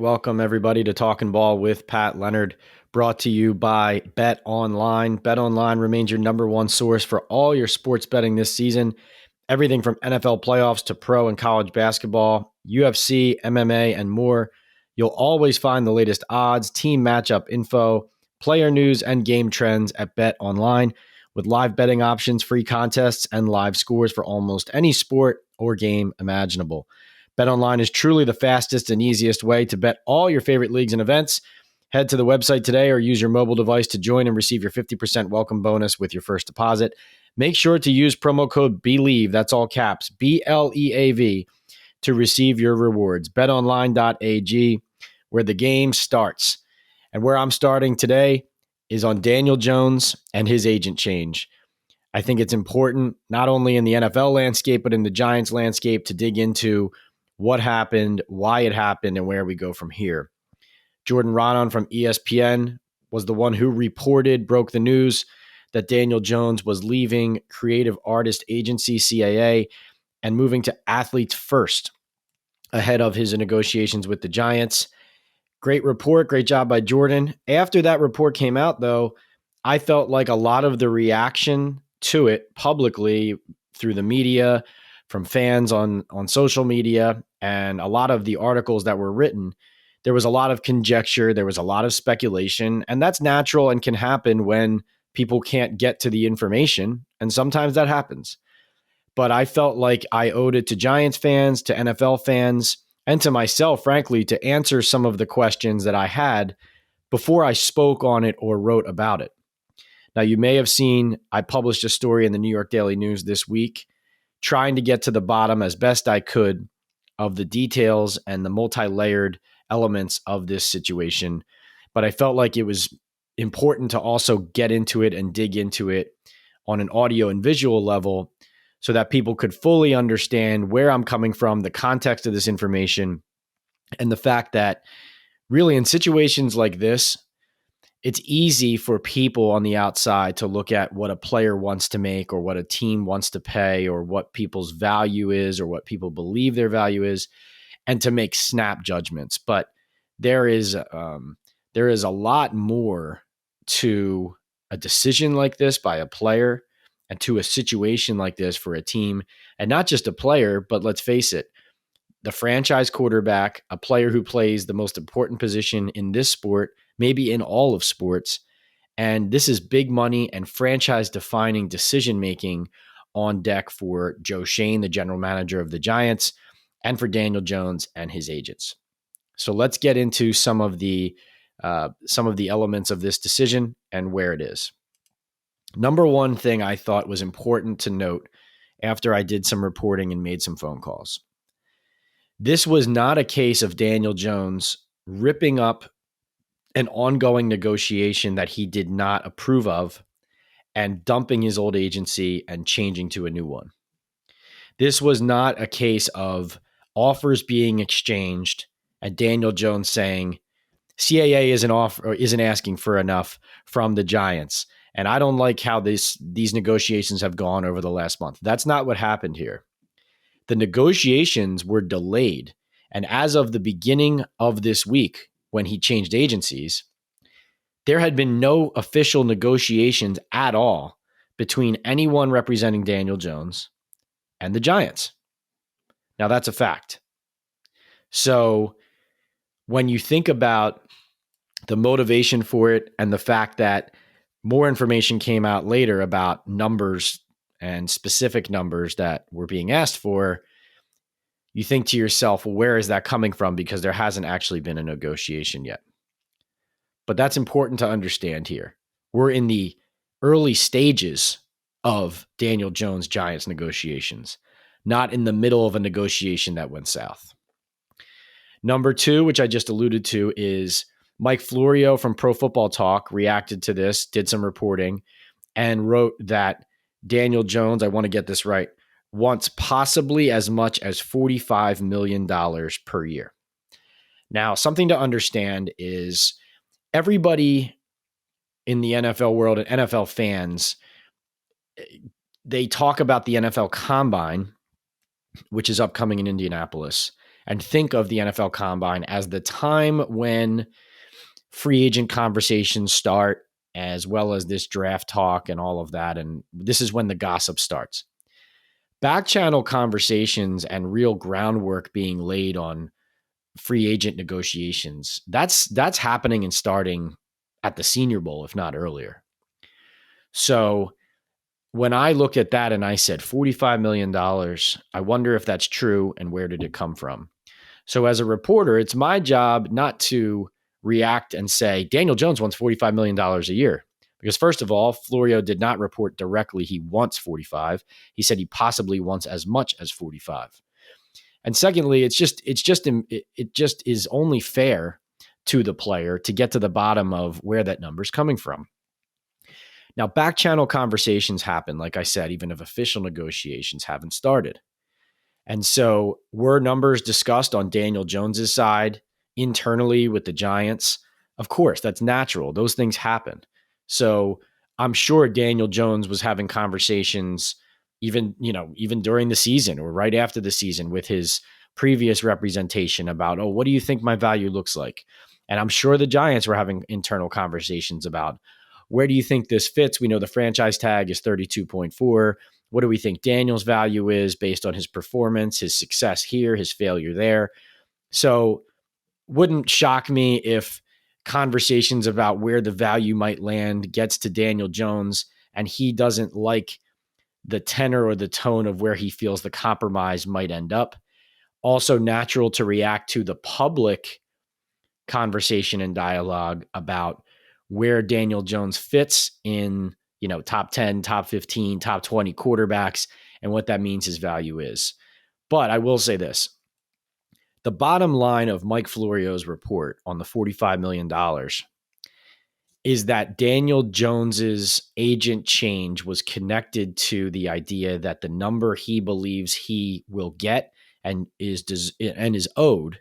welcome everybody to Talking Ball with Pat Leonard, brought to you by Bet Online. Bet Online remains your number one source for all your sports betting this season. Everything from NFL playoffs to pro and college basketball, UFC, MMA, and more. You'll always find the latest odds, team matchup info, player news, and game trends at Bet Online, with live betting options, free contests, and live scores for almost any sport or game imaginable. BetOnline is truly the fastest and easiest way to bet all your favorite leagues and events. Head to the website today or use your mobile device to join and receive your 50% welcome bonus with your first deposit. Make sure to use promo code BELIEVE, that's all caps, BLEAV, to receive your rewards. BetOnline.ag, where the game starts. And where I'm starting today is on Daniel Jones and his agent change. I think it's important, not only in the NFL landscape, but in the Giants landscape, to dig into what happened, why it happened, and where we go from here. Jordan Raanan from ESPN was the one who broke the news that Daniel Jones was leaving Creative Artist Agency, CAA, and moving to Athletes First ahead of his negotiations with the Giants. Great report. Great job by Jordan. After that report came out, though, I felt like a lot of the reaction to it publicly through the media, from fans on social media, and a lot of the articles that were written, there was a lot of conjecture, there was a lot of speculation, and that's natural and can happen when people can't get to the information, and sometimes that happens. But I felt like I owed it to Giants fans, to NFL fans, and to myself, frankly, to answer some of the questions that I had before I spoke on it or wrote about it. Now, you may have seen I published a story in the New York Daily News this week, trying to get to the bottom as best I could of the details and the multi-layered elements of this situation. But I felt like it was important to also get into it and dig into it on an audio and visual level so that people could fully understand where I'm coming from, the context of this information, and the fact that really in situations like this, it's easy for people on the outside to look at what a player wants to make or what a team wants to pay or what people's value is or what people believe their value is, and to make snap judgments. But there is a lot more to a decision like this by a player and to a situation like this for a team, and not just a player, but let's face it, the franchise quarterback, a player who plays the most important position in this sport, maybe in all of sports. And this is big money and franchise defining decision making on deck for Joe Schoen, the general manager of the Giants, and for Daniel Jones and his agents. So let's get into some of the elements of this decision and where it is. Number one thing I thought was important to note after I did some reporting and made some phone calls. This was not a case of Daniel Jones ripping up an ongoing negotiation that he did not approve of and dumping his old agency and changing to a new one. This was not a case of offers being exchanged and Daniel Jones saying, CAA isn't asking for enough from the Giants, and I don't like how these negotiations have gone over the last month. That's not what happened here. The negotiations were delayed, and as of the beginning of this week, when he changed agencies, there had been no official negotiations at all between anyone representing Daniel Jones and the Giants. Now, that's a fact. So when you think about the motivation for it and the fact that more information came out later about numbers and specific numbers that were being asked for, you think to yourself, well, where is that coming from? Because there hasn't actually been a negotiation yet. But that's important to understand here. We're in the early stages of Daniel Jones Giants negotiations, not in the middle of a negotiation that went south. Number two, which I just alluded to, is Mike Florio from Pro Football Talk reacted to this, did some reporting, and wrote that Daniel Jones, I want to get this right, wants possibly as much as $45 million per year. Now, something to understand is everybody in the NFL world and NFL fans, they talk about the NFL Combine, which is upcoming in Indianapolis, and think of the NFL Combine as the time when free agent conversations start, as well as this draft talk and all of that. And this is when the gossip starts. Back channel conversations and real groundwork being laid on free agent negotiations, that's happening and starting at the Senior Bowl, if not earlier. So when I looked at that and I said $45 million, I wonder if that's true and where did it come from? So as a reporter, it's my job not to react and say, Daniel Jones wants $45 million a year. Because first of all, Florio did not report directly he wants 45. He said he possibly wants as much as 45. And secondly, it just is only fair to the player to get to the bottom of where that number's coming from. Now, back channel conversations happen, like I said, even if official negotiations haven't started. And so were numbers discussed on Daniel Jones's side internally with the Giants? Of course, that's natural. Those things happen. So I'm sure Daniel Jones was having conversations even during the season or right after the season with his previous representation about, oh, what do you think my value looks like? And I'm sure the Giants were having internal conversations about, where do you think this fits? We know the franchise tag is 32.4. What do we think Daniel's value is based on his performance, his success here, his failure there? So wouldn't shock me if conversations about where the value might land gets to Daniel Jones and he doesn't like the tenor or the tone of where he feels the compromise might end up. Also natural to react to the public conversation and dialogue about where Daniel Jones fits in, top 10, top 15, top 20 quarterbacks and what that means his value is. But I will say this. The bottom line of Mike Florio's report on the $45 million is that Daniel Jones's agent change was connected to the idea that the number he believes he will get and is owed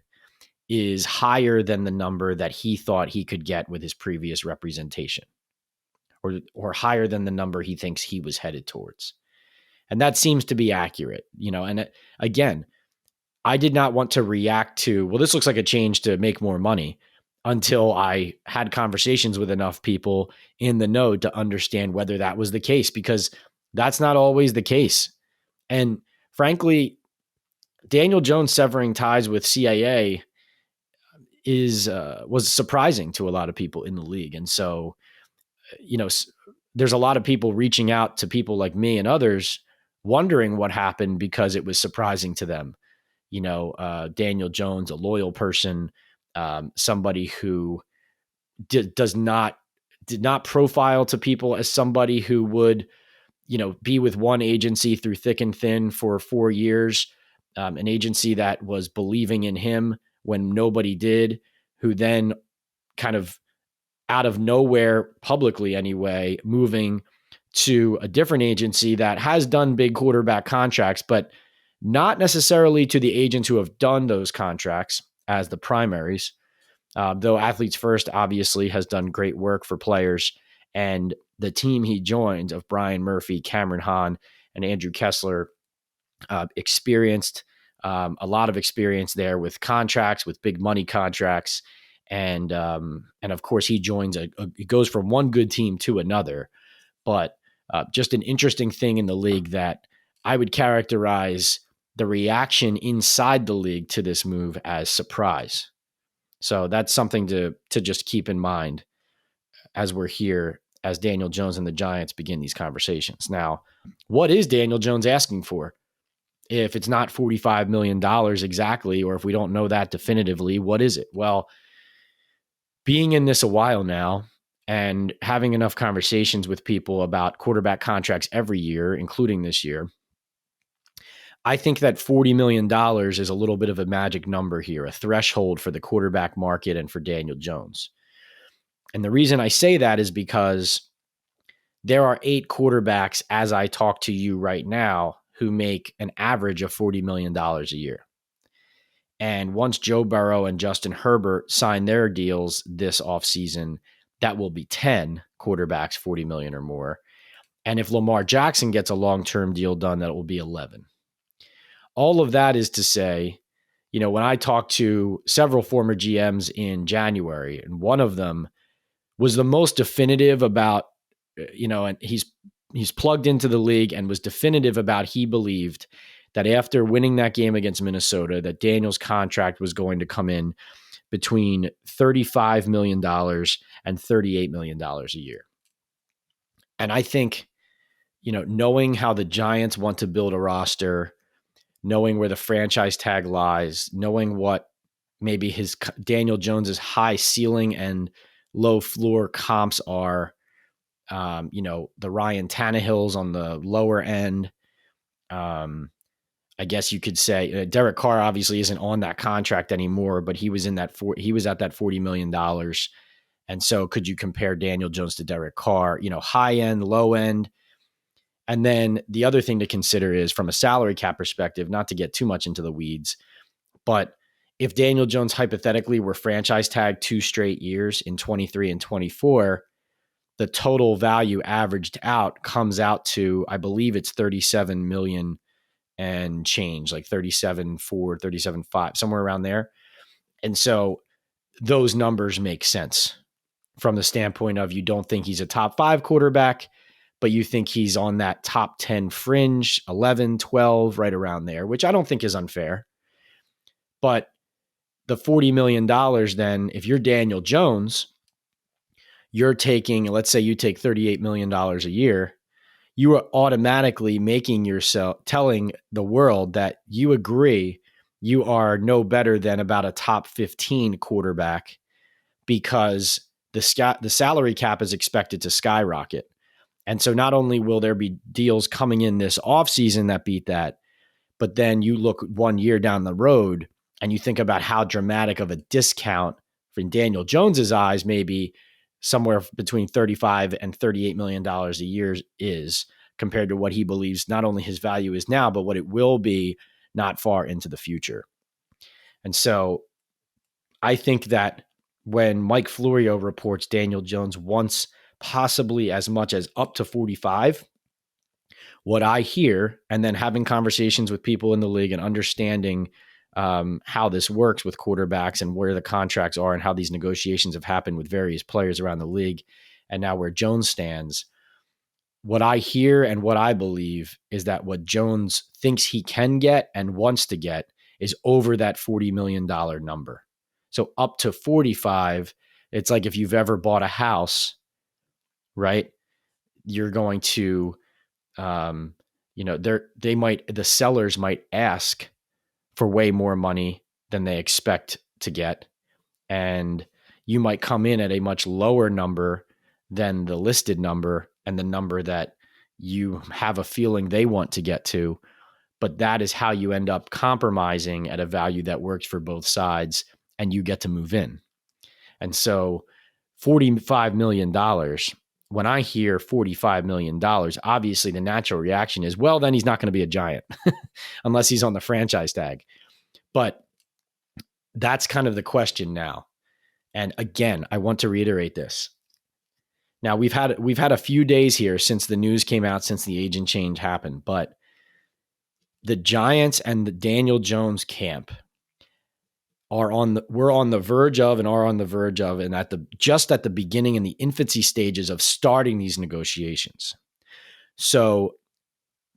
is higher than the number that he thought he could get with his previous representation, or higher than the number he thinks he was headed towards. And that seems to be accurate, and again, I did not want to react to, well, this looks like a change to make more money, until I had conversations with enough people in the know to understand whether that was the case, because that's not always the case. And frankly, Daniel Jones severing ties with CAA was surprising to a lot of people in the league. And so, there's a lot of people reaching out to people like me and others wondering what happened because it was surprising to them. Daniel Jones, a loyal person, somebody who did not profile to people as somebody who would, be with one agency through thick and thin for 4 years, an agency that was believing in him when nobody did, who then kind of out of nowhere, publicly anyway, moving to a different agency that has done big quarterback contracts, but not necessarily to the agents who have done those contracts as the primaries, though Athletes First obviously has done great work for players. And the team he joined of Brian Murphy, Cameron Hahn, and Andrew Kessler experienced a lot of experience there with contracts, with big money contracts. And of course, he joins he goes from one good team to another. But just an interesting thing in the league that I would characterize the reaction inside the league to this move as surprise. So that's something to just keep in mind as we're here, as Daniel Jones and the Giants begin these conversations. Now, what is Daniel Jones asking for? If it's not $45 million exactly, or if we don't know that definitively, what is it? Well, being in this a while now and having enough conversations with people about quarterback contracts every year, including this year, I think that $40 million is a little bit of a magic number here, a threshold for the quarterback market and for Daniel Jones. And the reason I say that is because there are 8 quarterbacks, as I talk to you right now, who make an average of $40 million a year. And once Joe Burrow and Justin Herbert sign their deals this offseason, that will be 10 quarterbacks, $40 million or more. And if Lamar Jackson gets a long-term deal done, that will be 11. All of that is to say, when I talked to several former GMs in January, and one of them was the most definitive about, and he's plugged into the league and was definitive about he believed that after winning that game against Minnesota, that Daniel's contract was going to come in between $35 million and $38 million a year. And I think, knowing how the Giants want to build a roster, knowing where the franchise tag lies, knowing what maybe his Daniel Jones's high ceiling and low floor comps are, the Ryan Tannehills on the lower end. I guess you could say Derek Carr obviously isn't on that contract anymore, but he was at that $40 million. And so could you compare Daniel Jones to Derek Carr, high end, low end? And then the other thing to consider is from a salary cap perspective, not to get too much into the weeds, but if Daniel Jones hypothetically were franchise tagged 2 straight years in 23 and 24, the total value averaged out comes out to, I believe it's 37 million and change, like 37.4, 37.5, somewhere around there. And so those numbers make sense from the standpoint of you don't think he's a top 5 quarterback, but you think he's on that top 10 fringe, 11, 12, right around there, which I don't think is unfair. But the $40 million then, if you're Daniel Jones, you're taking, let's say you take $38 million a year, you are automatically telling the world that you agree you are no better than about a top 15 quarterback, because the salary cap is expected to skyrocket. And so not only will there be deals coming in this offseason that beat that, but then you look 1 year down the road and you think about how dramatic of a discount in Daniel Jones's eyes, maybe somewhere between $35 and $38 million a year is, compared to what he believes not only his value is now, but what it will be not far into the future. And so I think that when Mike Florio reports Daniel Jones wants possibly as much as up to 45, what I hear, and then having conversations with people in the league and understanding how this works with quarterbacks and where the contracts are and how these negotiations have happened with various players around the league, and now where Jones stands, what I hear and what I believe is that what Jones thinks he can get and wants to get is over that $40 million number. So up to 45, it's like if you've ever bought a house, right? You're going to, the sellers might ask for way more money than they expect to get. And you might come in at a much lower number than the listed number and the number that you have a feeling they want to get to. But that is how you end up compromising at a value that works for both sides, and you get to move in. And so $45 million, when I hear $45 million, obviously the natural reaction is, well, then he's not going to be a Giant unless he's on the franchise tag. But that's kind of the question now. And again, I want to reiterate this. Now we've had a few days here since the news came out, since the agent change happened, but the Giants and the Daniel Jones camp we're on the verge of, and just at the beginning, in the infancy stages of starting these negotiations. So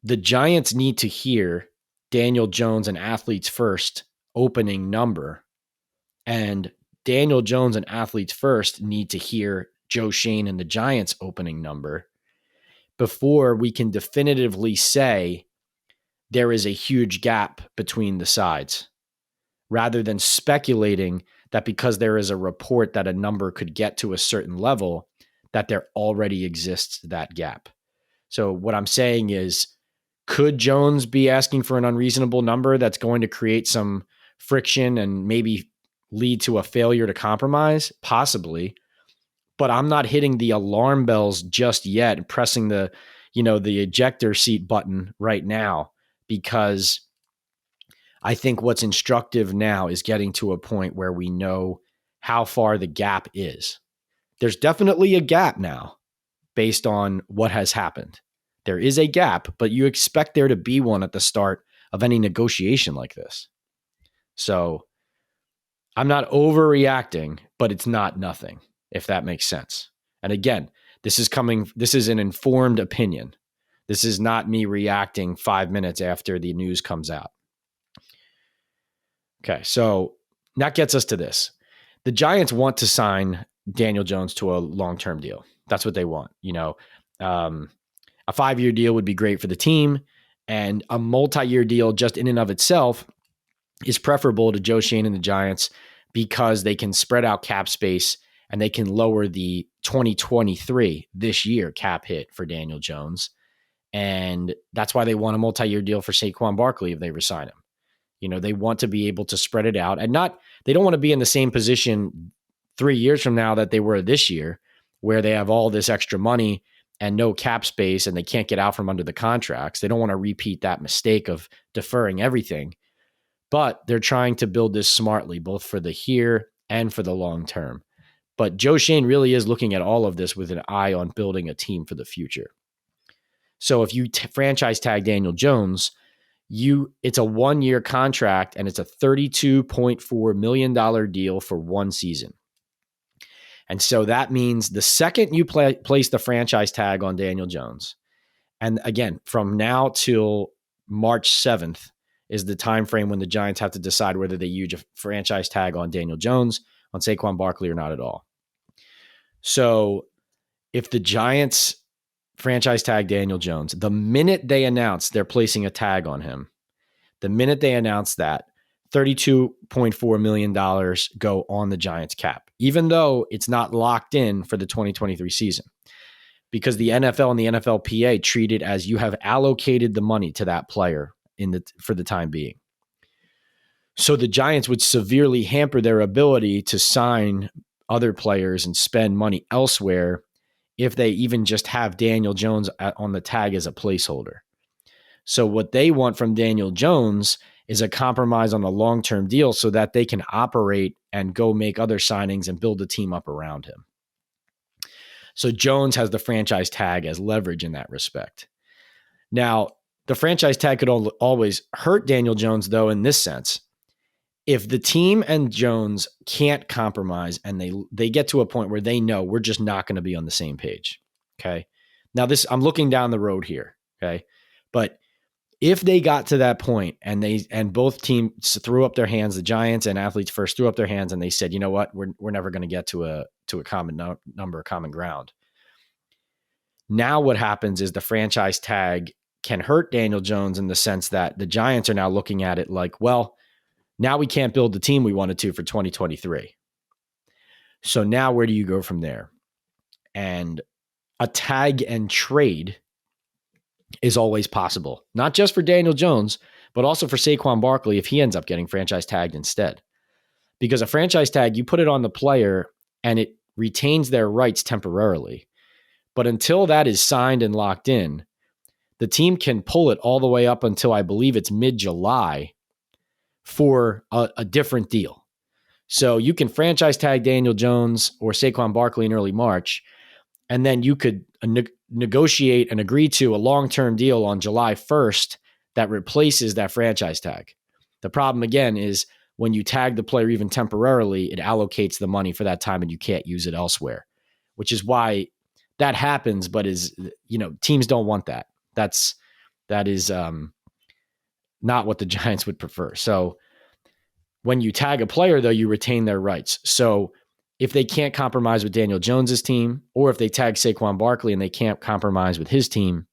the Giants need to hear Daniel Jones and Athletes First opening number, and Daniel Jones and Athletes First need to hear Joe Schoen and the Giants opening number before we can definitively say there is a huge gap between the sides, rather than speculating that because there is a report that a number could get to a certain level, that there already exists that gap. So what I'm saying is, could Jones be asking for an unreasonable number that's going to create some friction and maybe lead to a failure to compromise? Possibly. But I'm not hitting the alarm bells just yet and pressing the ejector seat button right now, because I think what's instructive now is getting to a point where we know how far the gap is. There's definitely a gap now based on what has happened. There is a gap, but you expect there to be one at the start of any negotiation like this. So I'm not overreacting, but it's not nothing, if that makes sense. And again, this is an informed opinion. This is not me reacting 5 minutes after the news comes out. Okay, so that gets us to this. The Giants want to sign Daniel Jones to a long-term deal. That's what they want. A 5-year deal would be great for the team, and a multi-year deal just in and of itself is preferable to Joe Schoen and the Giants because they can spread out cap space and they can lower the 2023, this year, cap hit for Daniel Jones. And that's why they want a multi-year deal for Saquon Barkley if they resign him. They want to be able to spread it out and they don't want to be in the same position 3 years from now that they were this year, where they have all this extra money and no cap space and they can't get out from under the contracts. They don't want to repeat that mistake of deferring everything, but they're trying to build this smartly, both for the here and for the long term. But Joe Schoen really is looking at all of this with an eye on building a team for the future. So if you franchise tag Daniel Jones, it's a 1-year contract and it's a $32.4 million deal for 1 season. And so that means the second you place the franchise tag on Daniel Jones, and again, from now till March 7th is the time frame when the Giants have to decide whether they use a franchise tag on Daniel Jones, on Saquon Barkley, or not at all. So if the Giants franchise tag Daniel Jones, the minute they announce they're placing a tag on him, the minute they announce that, $32.4 million go on the Giants cap, even though it's not locked in for the 2023 season, because the NFL and the NFLPA treat it as you have allocated the money to that player for the time being. So the Giants would severely hamper their ability to sign other players and spend money elsewhere if they even just have Daniel Jones on the tag as a placeholder. So what they want from Daniel Jones is a compromise on a long-term deal so that they can operate and go make other signings and build a team up around him. So Jones has the franchise tag as leverage in that respect. Now, the franchise tag could always hurt Daniel Jones, though, in this sense. If the team and Jones can't compromise and they get to a point where they know we're just not going to be on the same page, okay? Now, I'm looking down the road here, okay? But if they got to that point and both teams threw up their hands, the Giants and Athletes First threw up their hands and they said, you know what, we're never going to get to a common number, common ground. Now what happens is the franchise tag can hurt Daniel Jones in the sense that the Giants are now looking at it like, well, now we can't build the team we wanted to for 2023. So now where do you go from there? And a tag and trade is always possible, not just for Daniel Jones, but also for Saquon Barkley if he ends up getting franchise tagged instead. Because a franchise tag, you put it on the player and it retains their rights temporarily. But until that is signed and locked in, the team can pull it all the way up until I believe it's mid-July for a different deal. So you can franchise tag Daniel Jones or Saquon Barkley in early March, and then you could negotiate and agree to a long-term deal on July 1st that replaces that franchise tag. The problem, again, is when you tag the player even temporarily, it allocates the money for that time and you can't use it elsewhere, which is why that happens, but teams don't want that. That is not what the Giants would prefer. So when you tag a player, though, you retain their rights. So if they can't compromise with Daniel Jones's team, or if they tag Saquon Barkley and they can't compromise with his team,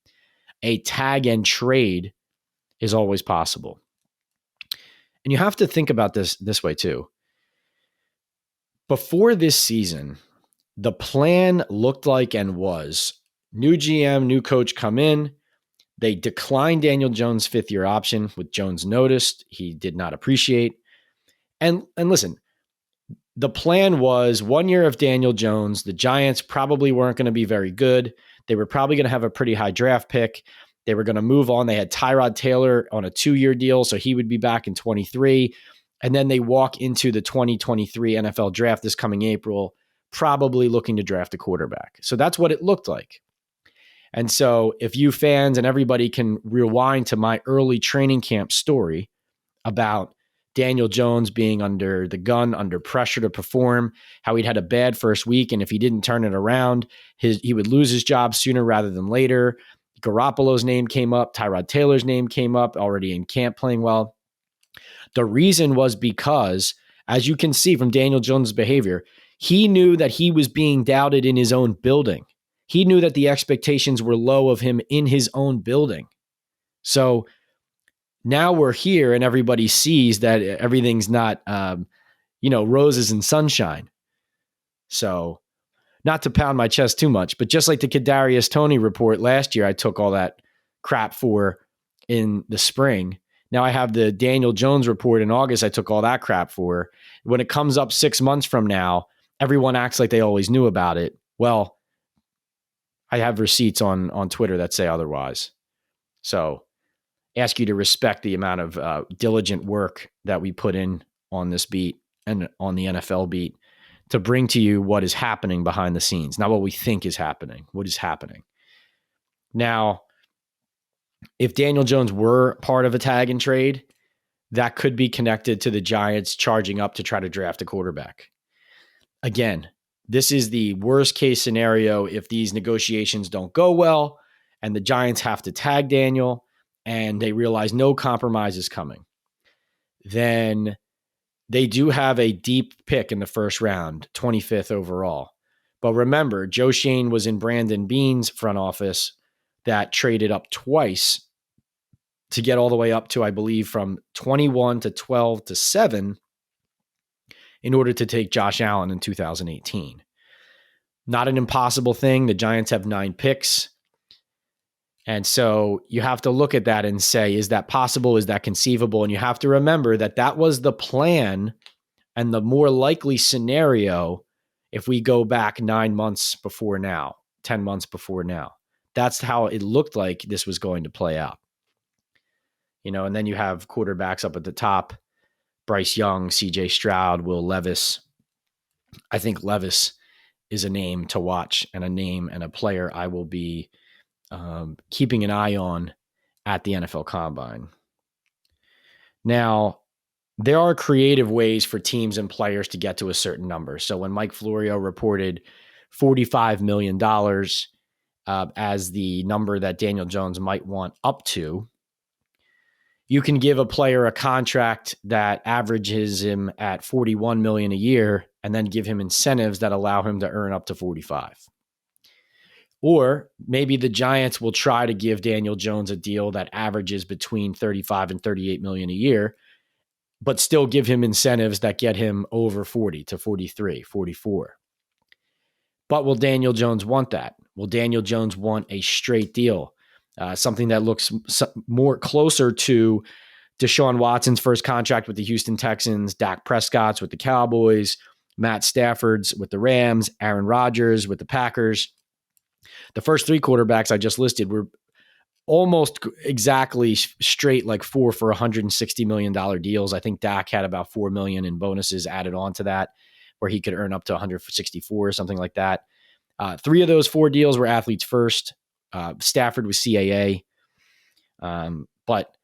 a tag and trade is always possible. And you have to think about this way too. Before this season, the plan looked like and was new GM, new coach come in. They declined Daniel Jones' 5th-year option, with Jones noticed he did not appreciate. And listen, the plan was 1 year of Daniel Jones. The Giants probably weren't going to be very good. They were probably going to have a pretty high draft pick. They were going to move on. They had Tyrod Taylor on a 2-year deal, so he would be back in 23. And then they walk into the 2023 NFL draft this coming April, probably looking to draft a quarterback. So that's what it looked like. And so if you fans and everybody can rewind to my early training camp story about Daniel Jones being under the gun, under pressure to perform, how he'd had a bad first week, and if he didn't turn it around, he would lose his job sooner rather than later. Garoppolo's name came up. Tyrod Taylor's name came up, already in camp playing well. The reason was because, as you can see from Daniel Jones' behavior, he knew that he was being doubted in his own building. He knew that the expectations were low of him in his own building. So now we're here and everybody sees that everything's not, roses and sunshine. So not to pound my chest too much, but just like the Kadarius Toney report last year, I took all that crap for in the spring. Now I have the Daniel Jones report in August. I took all that crap for. When it comes up 6 months from now, everyone acts like they always knew about it. Well, I have receipts on Twitter that say otherwise. So ask you to respect the amount of diligent work that we put in on this beat and on the NFL beat to bring to you what is happening behind the scenes, not what we think is happening, what is happening. Now, if Daniel Jones were part of a tag and trade, that could be connected to the Giants charging up to try to draft a quarterback. Again, this is the worst case scenario if these negotiations don't go well and the Giants have to tag Daniel and they realize no compromise is coming. Then they do have a deep pick in the first round, 25th overall. But remember, Joe Schoen was in Brandon Beane's front office that traded up twice to get all the way up to, I believe, from 21 to 12 to 7 in order to take Josh Allen in 2018. Not an impossible thing. The Giants have 9 picks. And so you have to look at that and say, is that possible? Is that conceivable? And you have to remember that that was the plan and the more likely scenario if we go back 9 months before now, 10 months before now. That's how it looked like this was going to play out. And then you have quarterbacks up at the top, Bryce Young, CJ Stroud, Will Levis. I think Levis is a name to watch and a name and a player I will be keeping an eye on at the NFL Combine. Now, there are creative ways for teams and players to get to a certain number. So when Mike Florio reported $45 million as the number that Daniel Jones might want up to, you can give a player a contract that averages him at $41 million a year and then give him incentives that allow him to earn up to 45. Or maybe the Giants will try to give Daniel Jones a deal that averages between 35 and 38 million a year, but still give him incentives that get him over 40 to 43, 44. But will Daniel Jones want that? Will Daniel Jones want a straight deal? Something that looks more closer to Deshaun Watson's first contract with the Houston Texans, Dak Prescott's with the Cowboys, Matt Stafford's with the Rams, Aaron Rodgers with the Packers. The first 3 quarterbacks I just listed were almost exactly straight, like 4 for $160 million deals. I think Dak had about $4 million in bonuses added on to that, where he could earn up to 164 or something like that. 3 of those 4 deals were athletes first. Stafford was CAA. But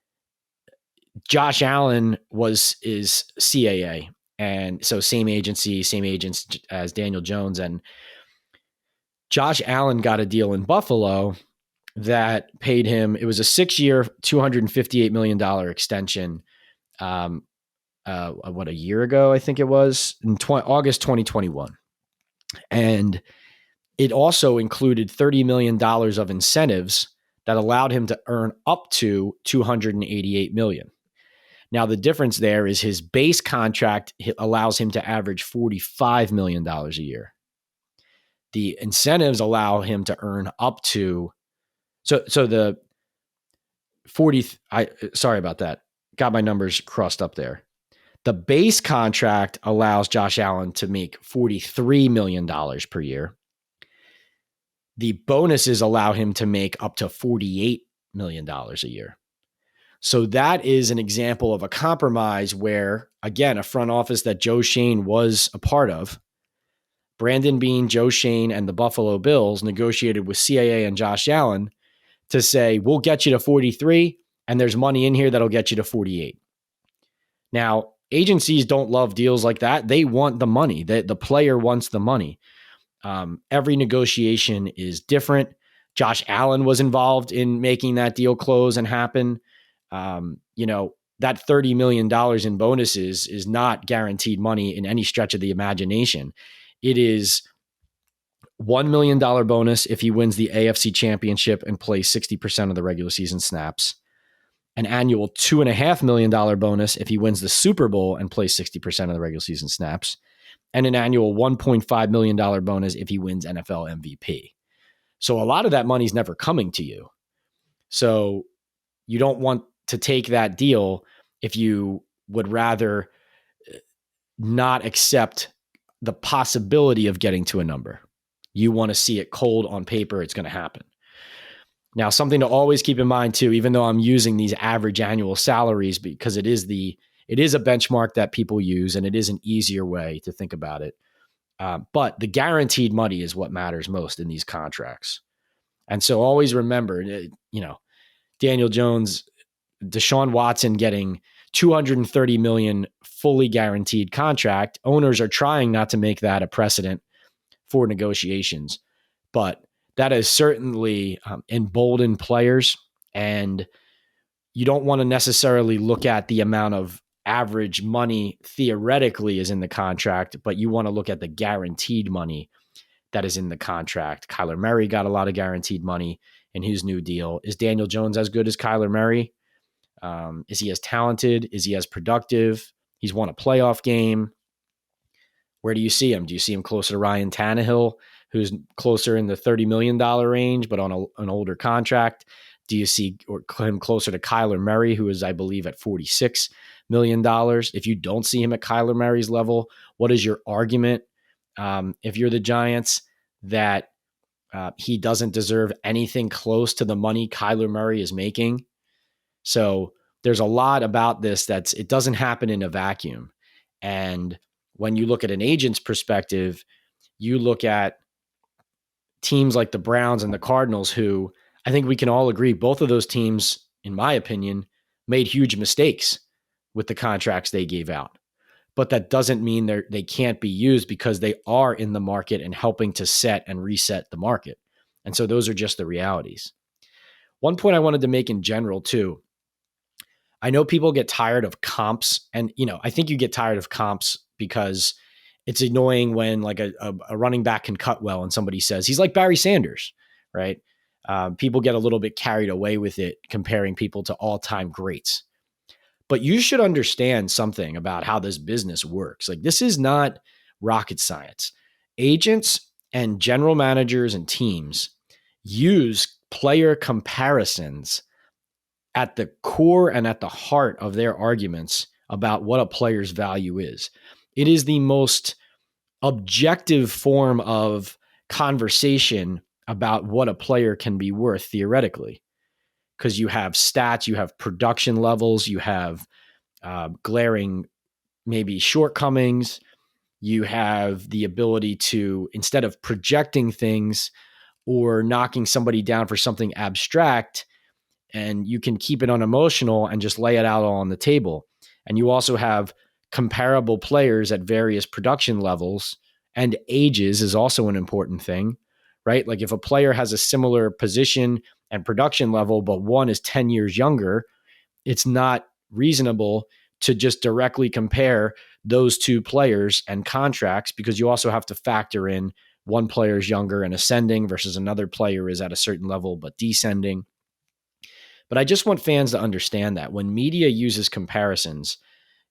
Josh Allen is CAA. And so same agency, same agents as Daniel Jones. And Josh Allen got a deal in Buffalo that paid him. It was a 6-year, $258 million extension. A year ago, I think it was in August 2021. And it also included $30 million of incentives that allowed him to earn up to $288 million. Now, the difference there is his base contract allows him to average $45 million a year. The incentives allow him to earn up to, so the 40, sorry about that. Got my numbers crossed up there. The base contract allows Josh Allen to make $43 million per year. The bonuses allow him to make up to $48 million a year. So that is an example of a compromise where, again, a front office that Joe Schoen was a part of, Brandon Beane, Joe Schoen, and the Buffalo Bills negotiated with CAA and Josh Allen to say, we'll get you to 43, and there's money in here that'll get you to 48. Now, agencies don't love deals like that. They want the money. The player wants the money. Every negotiation is different. Josh Allen was involved in making that deal close and happen. That $30 million in bonuses is not guaranteed money in any stretch of the imagination. It is $1 million bonus if he wins the AFC Championship and plays 60% of the regular season snaps. An annual $2.5 million bonus if he wins the Super Bowl and plays 60% of the regular season snaps. And an annual $1.5 million bonus if he wins NFL MVP. So a lot of that money is never coming to you. So you don't want to take that deal if you would rather not accept the possibility of getting to a number. You want to see it cold on paper. It's going to happen. Now, something to always keep in mind too, even though I'm using these average annual salaries because it is a benchmark that people use and it is an easier way to think about it. But the guaranteed money is what matters most in these contracts. And so always remember, Daniel Jones, Deshaun Watson getting $230 million fully guaranteed contract. Owners are trying not to make that a precedent for negotiations, but that has certainly emboldened players. And you don't want to necessarily look at the amount of average money theoretically is in the contract, but you want to look at the guaranteed money that is in the contract. Kyler Murray got a lot of guaranteed money in his new deal. Is Daniel Jones as good as Kyler Murray? Is he as talented? Is he as productive? He's won a playoff game. Where do you see him? Do you see him closer to Ryan Tannehill, who's closer in the $30 million range, but on an older contract? Do you see him closer to Kyler Murray, who is, I believe, at $46 million? If you don't see him at Kyler Murray's level, what is your argument? If you're the Giants, that he doesn't deserve anything close to the money Kyler Murray is making. So there's a lot about this it doesn't happen in a vacuum. And when you look at an agent's perspective, you look at teams like the Browns and the Cardinals, who I think we can all agree, both of those teams, in my opinion, made huge mistakes with the contracts they gave out. But that doesn't mean they can't be used because they are in the market and helping to set and reset the market. And so those are just the realities. One point I wanted to make in general too, I know people get tired of comps, and I think you get tired of comps because it's annoying when like a running back can cut well and somebody says he's like Barry Sanders, right? People get a little bit carried away with it, comparing people to all-time greats. But you should understand something about how this business works. Like, this is not rocket science. Agents and general managers and teams use player comparisons at the core and at the heart of their arguments about what a player's value is. It is the most objective form of conversation about what a player can be worth theoretically, because you have stats, you have production levels, you have glaring maybe shortcomings, you have the ability to, instead of projecting things or knocking somebody down for something abstract, and you can keep it unemotional and just lay it out all on the table. And you also have comparable players at various production levels, and ages is also an important thing, right? Like, if a player has a similar position and production level, but one is 10 years younger, it's not reasonable to just directly compare those two players and contracts, because you also have to factor in one player is younger and ascending versus another player is at a certain level but descending. But I just want fans to understand that when media uses comparisons,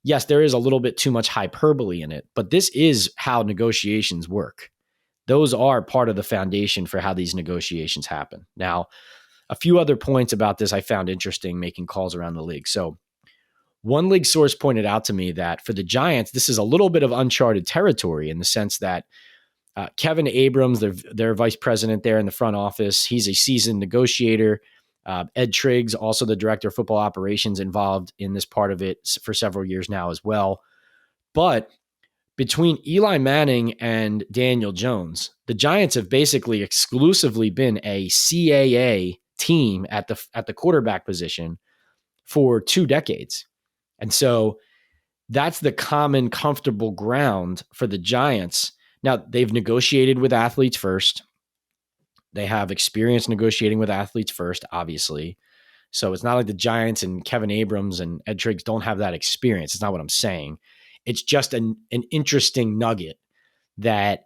yes, there is a little bit too much hyperbole in it, but this is how negotiations work. Those are part of the foundation for how these negotiations happen. Now, a few other points about this I found interesting making calls around the league. So one league source pointed out to me that for the Giants, this is a little bit of uncharted territory, in the sense that Kevin Abrams, their vice president there in the front office, he's a seasoned negotiator. Ed Triggs, also the director of football operations, involved in this part of it for several years now as well. But between Eli Manning and Daniel Jones, the Giants have basically exclusively been a CAA team at the quarterback position for 2 decades. And so that's the common comfortable ground for the Giants. Now, they've negotiated with athletes first. They have experience negotiating with athletes first, obviously. So it's not like the Giants and Kevin Abrams and Ed Triggs don't have that experience. It's not what I'm saying. It's just an interesting nugget that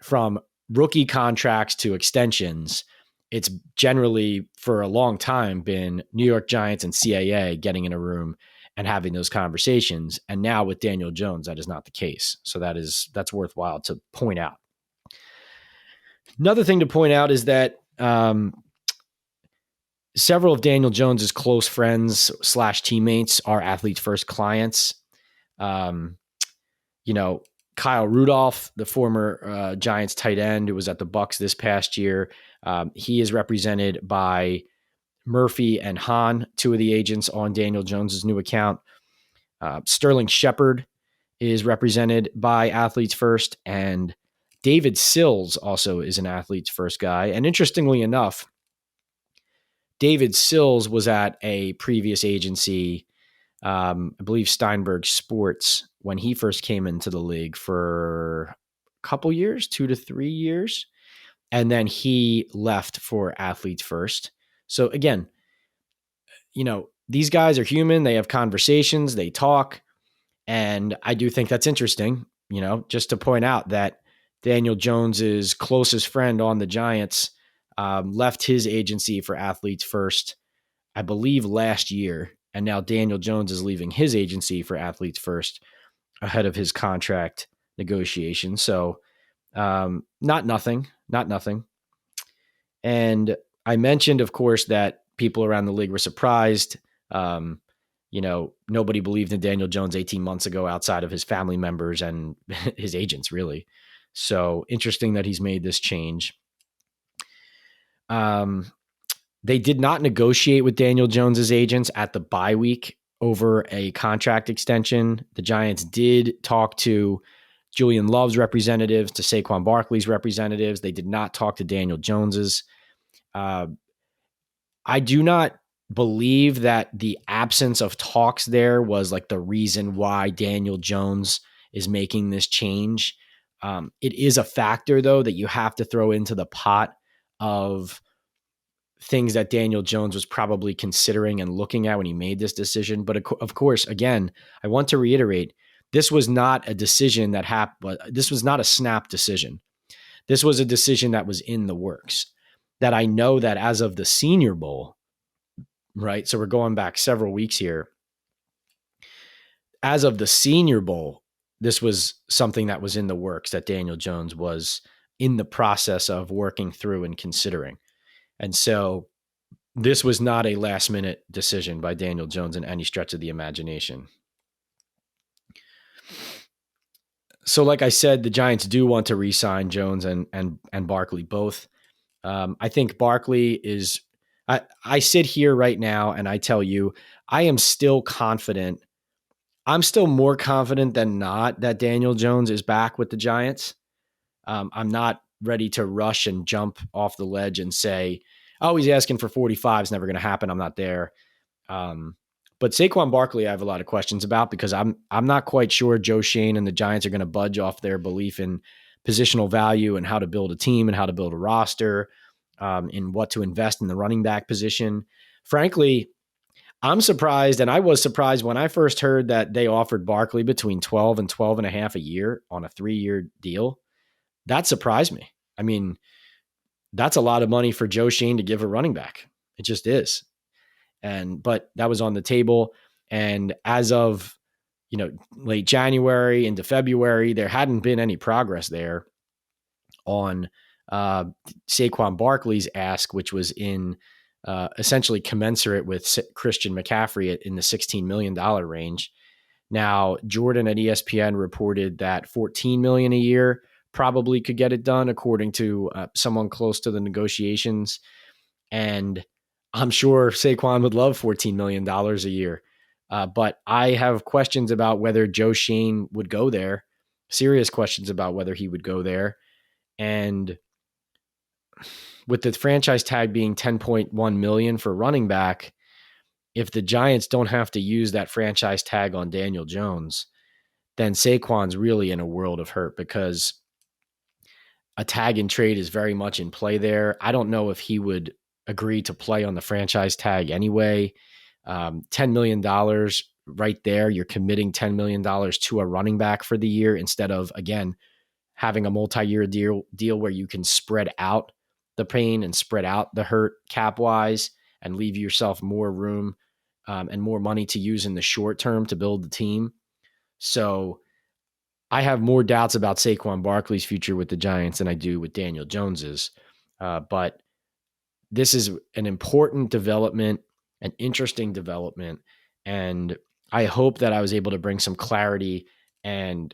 from rookie contracts to extensions, it's generally for a long time been New York Giants and CAA getting in a room and having those conversations. And now with Daniel Jones, that is not the case. So that's worthwhile to point out. Another thing to point out is that several of Daniel Jones's close friends / teammates are Athletes First clients. Kyle Rudolph, the former Giants tight end who was at the Bucs this past year, he is represented by Murphy and Hahn, two of the agents on Daniel Jones's new account. Sterling Shepard is represented by Athletes First, and David Sills also is an Athletes First guy. And interestingly enough, David Sills was at a previous agency, I believe Steinberg Sports, when he first came into the league for a couple years, 2 to 3 years. And then he left for Athletes First. So again, these guys are human. They have conversations, they talk. And I do think that's interesting, just to point out that Daniel Jones's closest friend on the Giants left his agency for Athletes First, I believe last year. And now Daniel Jones is leaving his agency for Athletes First ahead of his contract negotiation. So not nothing. And I mentioned, of course, that people around the league were surprised. Nobody believed in Daniel Jones 18 months ago outside of his family members and his agents, really. So interesting that he's made this change. They did not negotiate with Daniel Jones's agents at the bye week over a contract extension. The Giants did talk to Julian Love's representatives, to Saquon Barkley's representatives. They did not talk to Daniel Jones's. I do not believe that the absence of talks there was like the reason why Daniel Jones is making this change. It is a factor, though, that you have to throw into the pot of things that Daniel Jones was probably considering and looking at when he made this decision. But of course, again, I want to reiterate, this was not a decision that happened. This was not a snap decision. This was a decision that was in the works, that I know that as of the Senior Bowl, right? So we're going back several weeks here. As of the Senior Bowl, this was something that was in the works that Daniel Jones was in the process of working through and considering. And so this was not a last minute decision by Daniel Jones in any stretch of the imagination. So like I said, the Giants do want to re-sign Jones and Barkley both. I think Barkley is, I sit here right now and I tell you, I am still confident. I'm still more confident than not that Daniel Jones is back with the Giants. I'm not ready to rush and jump off the ledge and say, oh, he's asking for 45. It's never going to happen. I'm not there. But Saquon Barkley, I have a lot of questions about, because I'm not quite sure Joe Schoen and the Giants are going to budge off their belief in positional value and how to build a team and how to build a roster, in what to invest in the running back position. Frankly, I'm surprised, and I was surprised when I first heard that they offered Barkley between 12 and 12 and a half a year on a 3-year deal. That surprised me. I mean, that's a lot of money for Joe Schoen to give a running back. It just is. But that was on the table. And as of, late January into February, there hadn't been any progress there on Saquon Barkley's ask, which was in essentially commensurate with Christian McCaffrey in the $16 million range. Now, Jordan at ESPN reported that $14 million a year probably could get it done, according to someone close to the negotiations. And I'm sure Saquon would love $14 million a year. But I have questions about whether Joe Schoen would go there, serious questions about whether he would go there. And with the franchise tag being $10.1 million for running back, if the Giants don't have to use that franchise tag on Daniel Jones, then Saquon's really in a world of hurt because a tag and trade is very much in play there. I don't know if he would agree to play on the franchise tag anyway. $10 million right there. You're committing $10 million to a running back for the year instead of, again, having a multi-year deal where you can spread out the pain and spread out the hurt cap wise and leave yourself more room and more money to use in the short term to build the team. So I have more doubts about Saquon Barkley's future with the Giants than I do with Daniel Jones's. But this is an important development, an interesting development, and I hope that I was able to bring some clarity and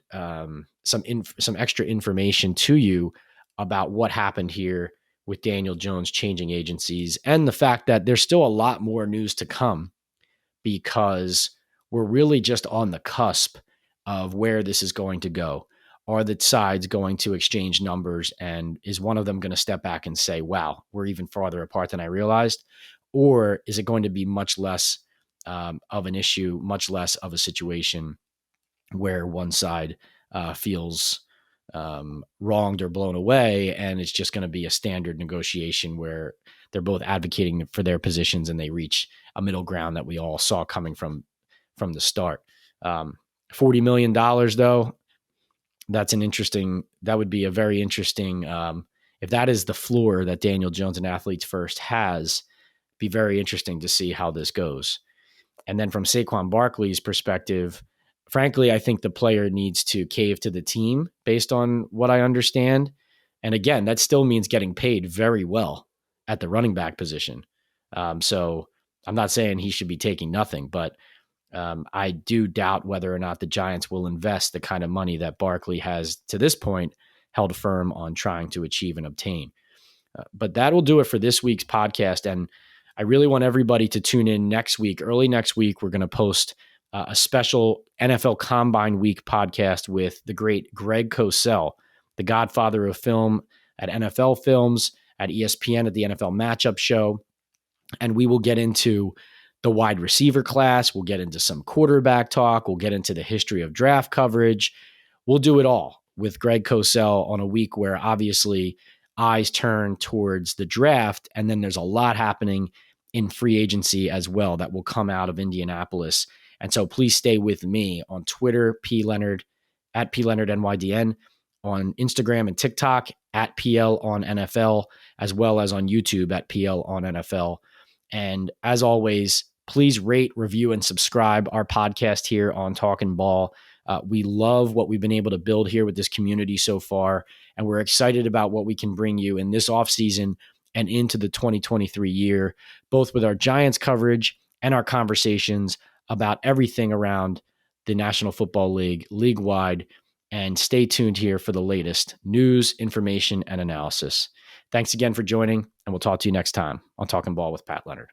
some extra information to you about what happened here with Daniel Jones changing agencies and the fact that there's still a lot more news to come because we're really just on the cusp of where this is going to go. Are the sides going to exchange numbers, and is one of them going to step back and say, wow, we're even farther apart than I realized? Or is it going to be much less of an issue, much less of a situation where one side feels wronged or blown away, and it's just going to be a standard negotiation where they're both advocating for their positions and they reach a middle ground that we all saw coming from the start. $40 million, though, that would be a very interesting, if that is the floor that Daniel Jones and Athletes First has, be very interesting to see how this goes. And then from Saquon Barkley's perspective, frankly, I think the player needs to cave to the team based on what I understand. And again, that still means getting paid very well at the running back position. So I'm not saying he should be taking nothing, but I do doubt whether or not the Giants will invest the kind of money that Barkley has to this point held firm on trying to achieve and obtain. But that will do it for this week's podcast. And I really want everybody to tune in next week. Early next week, we're going to post a special NFL Combine Week podcast with the great Greg Cosell, the godfather of film at NFL Films, at ESPN, at the NFL Matchup Show. And we will get into the wide receiver class. We'll get into some quarterback talk. We'll get into the history of draft coverage. We'll do it all with Greg Cosell on a week where obviously eyes turn towards the draft. And then there's a lot happening in free agency as well that will come out of Indianapolis. And so please stay with me on Twitter, @PLeonardNYDN, on Instagram and TikTok @PL_on_NFL, as well as on YouTube @PL_on_NFL. And as always, please rate, review, and subscribe our podcast here on Talkin' Ball. We love what we've been able to build here with this community so far, and we're excited about what we can bring you in this offseason and into the 2023 year, both with our Giants coverage and our conversations about everything around the National Football League, league-wide. And stay tuned here for the latest news, information, and analysis. Thanks again for joining, and we'll talk to you next time on Talkin' Ball with Pat Leonard.